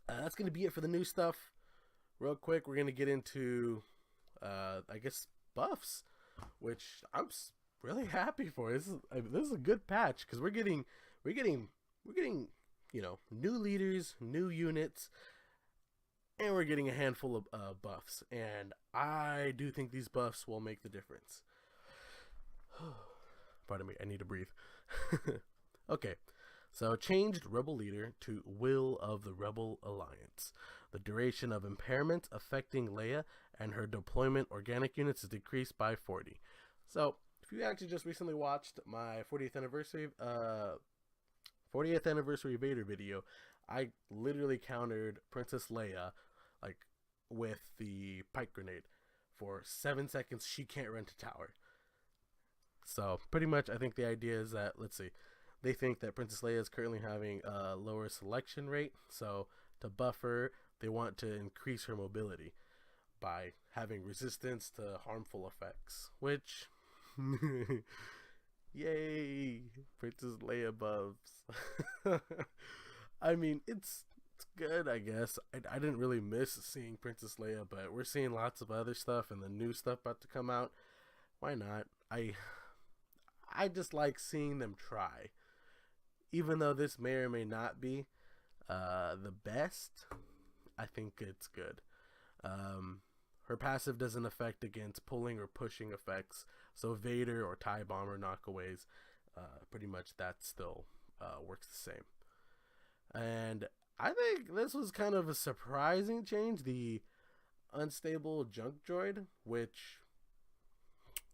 That's going to be it for the new stuff. Real quick, we're going to get into, I guess, buffs, which I'm really happy for. This is a good patch because we're getting, new leaders, new units, and we're getting a handful of buffs. And I do think these buffs will make the difference. Pardon me, I need to breathe. Okay, so changed Rebel Leader to Will of the Rebel Alliance. The duration of impairment affecting Leia and her deployment organic units is decreased by 40. So, if you actually just recently watched my 40th anniversary Vader video, I literally countered Princess Leia like with the pike grenade for 7 seconds. She can't run to tower. So pretty much, I think the idea is that, let's see, they think that Princess Leia is currently having a lower selection rate. So to buff her, they want to increase her mobility by having resistance to harmful effects. Which, yay, Princess Leia buffs. I mean, it's good, I guess. I didn't really miss seeing Princess Leia, but we're seeing lots of other stuff and the new stuff about to come out. Why not? I just like seeing them try. Even though this may or may not be the best, I think it's good. Her passive doesn't affect against pulling or pushing effects, so Vader or TIE Bomber knockaways, pretty much that still works the same. And I think this was kind of a surprising change, the unstable junk droid, which,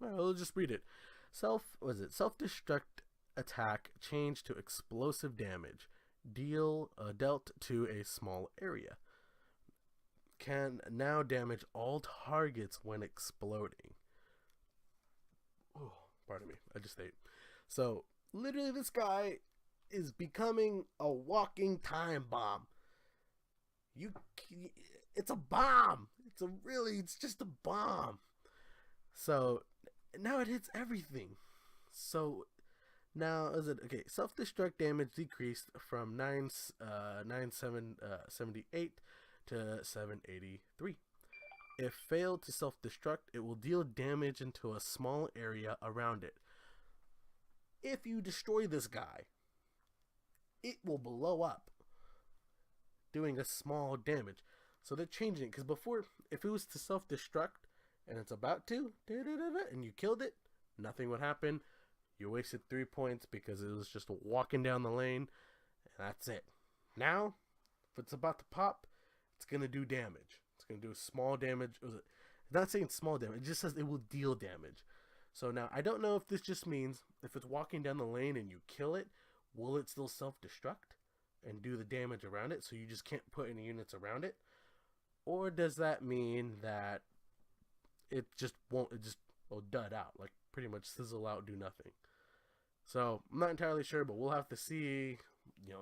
well, let's just read it. Self-destruct attack changed to explosive damage. Dealt to a small area. Can now damage all targets when exploding. Oh, pardon me, I just ate. So literally, this guy is becoming a walking time bomb. It's a bomb. It's just a bomb. So now it hits everything. So now is it okay? Self-destruct damage decreased from 978 to 783. If failed to self-destruct, it will deal damage into a small area around it. If you destroy this guy, it will blow up, doing a small damage. So they're changing it, because before, if it was to self-destruct and it's about to, and you killed it, nothing would happen. You wasted 3 points because it was just walking down the lane, and that's it. Now, if it's about to pop, it's going to do damage. It's going to do small damage. It's not saying small damage. It just says it will deal damage. So now, I don't know if this just means if it's walking down the lane and you kill it, will it still self-destruct and do the damage around it, so you just can't put any units around it? Or does that mean that it just will dud out, like pretty much sizzle out, do nothing? So I'm not entirely sure, but we'll have to see,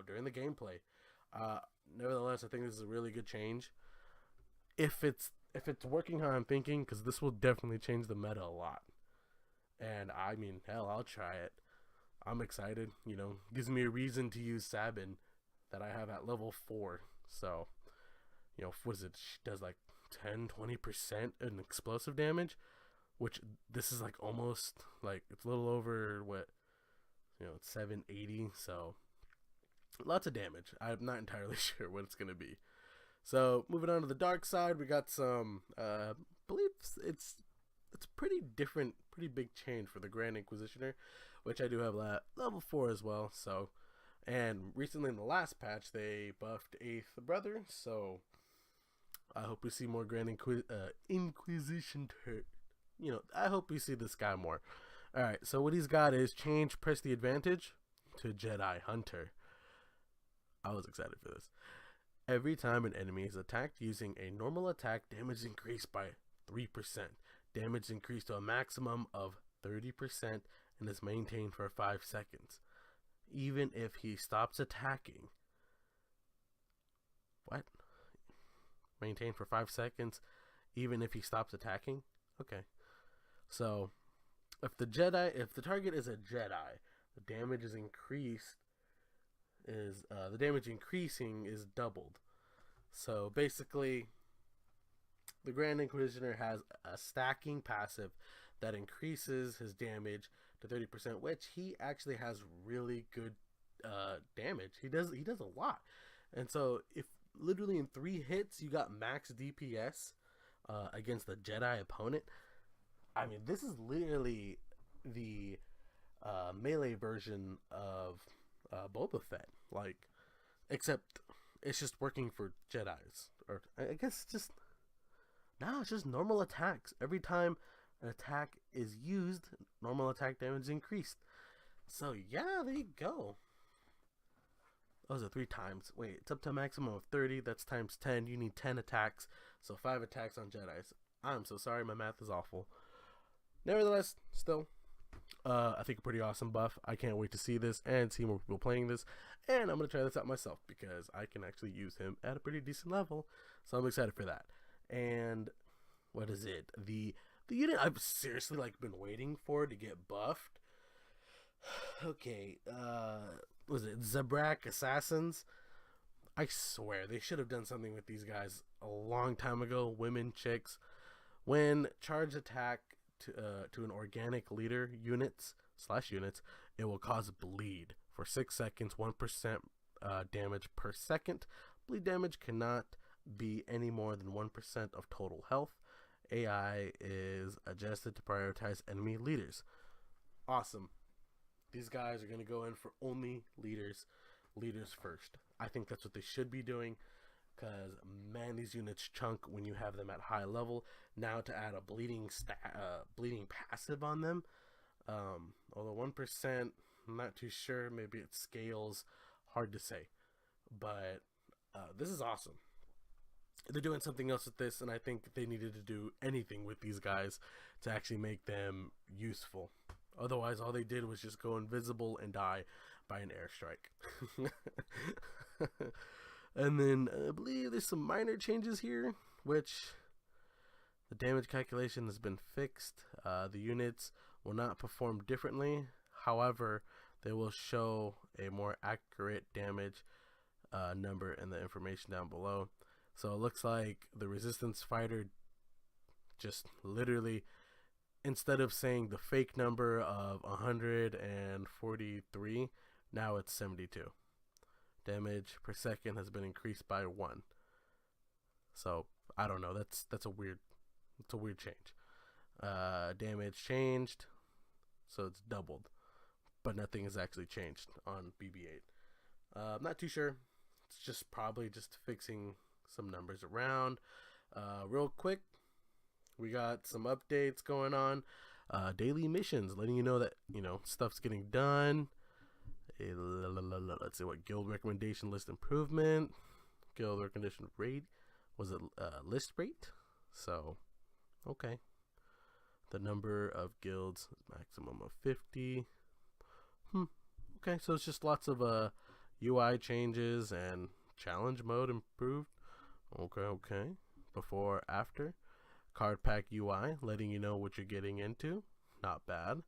during the gameplay. Nevertheless, I think this is a really good change. If it's working how I'm thinking, because this will definitely change the meta a lot. And I mean, hell, I'll try it. I'm excited. Gives me a reason to use Sabin that I have at level 4. So, what is it? She does like 10-20% in explosive damage, which this is like almost like it's a little over what, it's 780. So lots of damage. I'm not entirely sure what it's gonna be. So moving on to the dark side, we got some. Believe it's pretty different, pretty big change for the Grand Inquisitioner, which I do have level 4 as well. So, and recently in the last patch they buffed 8th Brother. So I hope we see more Grand Inquisition. I hope we see this guy more. All right. So what he's got is press the advantage to Jedi Hunter. I was excited for this. Every time an enemy is attacked using a normal attack, damage is increased by 3%. Damage increased to a maximum of 30% and is maintained for 5 seconds. Even if he stops attacking. What? Maintained for 5 seconds even if he stops attacking? Okay. So, if the target is a Jedi, the damage is increasing is doubled. So basically, the Grand Inquisitor has a stacking passive that increases his damage to 30%, which he actually has really good damage. He does a lot, and so if literally in 3 hits you got max DPS against a Jedi opponent, I mean this is literally the melee version of Boba Fett, like except it's just working for Jedi's, or I guess just no, it's just normal attacks. Every time an attack is used, normal attack damage is increased. So yeah, there you go. Those are 3 times. Wait, it's up to a maximum of 30. That's times 10. You need 10 attacks. So 5 attacks on Jedi's. I'm so sorry, my math is awful. Nevertheless, still, I think a pretty awesome buff. I can't wait to see this and see more people playing this. And I'm going to try this out myself because I can actually use him at a pretty decent level. So I'm excited for that. And what is it? The unit I've seriously been waiting for to get buffed. Okay, was it Zabrak Assassins? I swear they should have done something with these guys a long time ago. Women, chicks, when charge attack to an organic leader units, it will cause bleed for 6 seconds, 1% damage per second. Bleed damage cannot be any more than 1% of total health. AI is adjusted to prioritize enemy leaders. Awesome. These guys are going to go in for only leaders first. I think that's what they should be doing, because man, these units chunk when you have them at high level. Now to add a bleeding passive on them, although 1%, I'm not too sure. Maybe it scales, hard to say. But this is awesome. They're doing something else with this, and I think they needed to do anything with these guys to actually make them useful. Otherwise, all they did was just go invisible and die by an airstrike. And then I believe there's some minor changes here, which the damage calculation has been fixed. The units will not perform differently. However, they will show a more accurate damage number in the information down below. So it looks like the resistance fighter just literally, instead of saying the fake number of 143, now it's 72. Damage per second has been increased by 1. So I don't know. That's a weird change. Damage changed, so it's doubled, but nothing has actually changed on BB-8. I'm not too sure. It's just probably just fixing some numbers around. Real quick, we got some updates going on. Daily missions, letting you know that stuff's getting done. Let's see what guild recommendation list improvement. Guild recommendation rate, was it list rate? So okay, the number of guilds maximum of 50. Okay, so it's just lots of UI changes and challenge mode improved. Okay. Before, after. Card pack UI, letting you know what you're getting into. Not bad.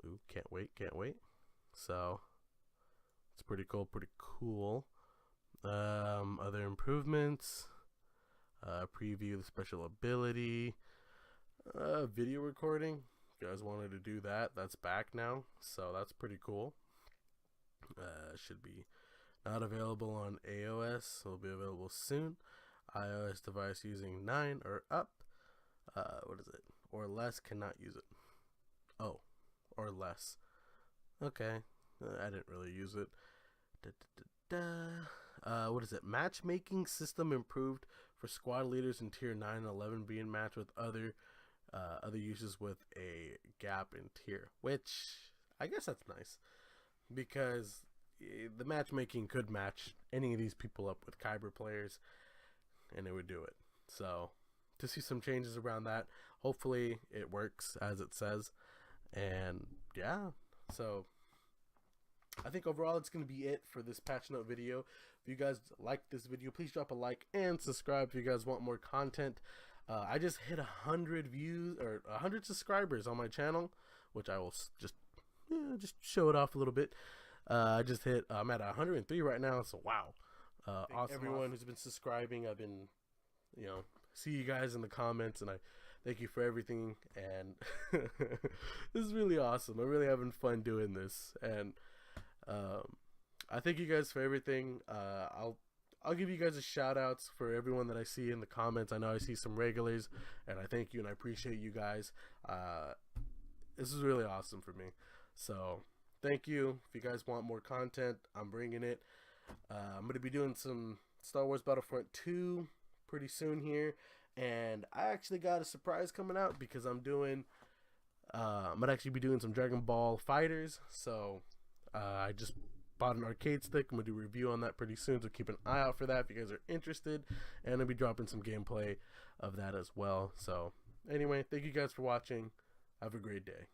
Ooh, can't wait. So it's pretty cool. Other improvements. Preview the special ability. Video recording. If you guys wanted to do that, that's back now. So that's pretty cool. Should be not available on iOS. It'll be available soon. iOS device using 9 or up. What is it? Or less cannot use it. Oh, or less. Okay. I didn't really use it. What is it? Matchmaking system improved for squad leaders in tier 9 and 11 being matched with other uses with a gap in tier, which I guess that's nice, because the matchmaking could match any of these people up with Kyber players, and it would do it. So to see some changes around that, hopefully it works as it says. And yeah, so I think overall it's going to be it for this patch note video. If you guys like this video, please drop a like and subscribe if you guys want more content. I just hit 100 views or 100 subscribers on my channel, which I will just show it off a little bit. I'm at 103 right now, so wow. Awesome, everyone who's been subscribing. I've been, see you guys in the comments, and I thank you for everything. And this is really awesome. I'm really having fun doing this, and I thank you guys for everything. I'll give you guys a shout outs for everyone that I see in the comments. I know I see some regulars, and I thank you and I appreciate you guys. This is really awesome for me. So thank you. If you guys want more content, I'm bringing it. I'm going to be doing some Star Wars Battlefront 2 pretty soon here. And I actually got a surprise coming out because I'm going to actually be doing some Dragon Ball Fighters. So I just bought an arcade stick. I'm going to do a review on that pretty soon. So keep an eye out for that if you guys are interested. And I'll be dropping some gameplay of that as well. So anyway, thank you guys for watching. Have a great day.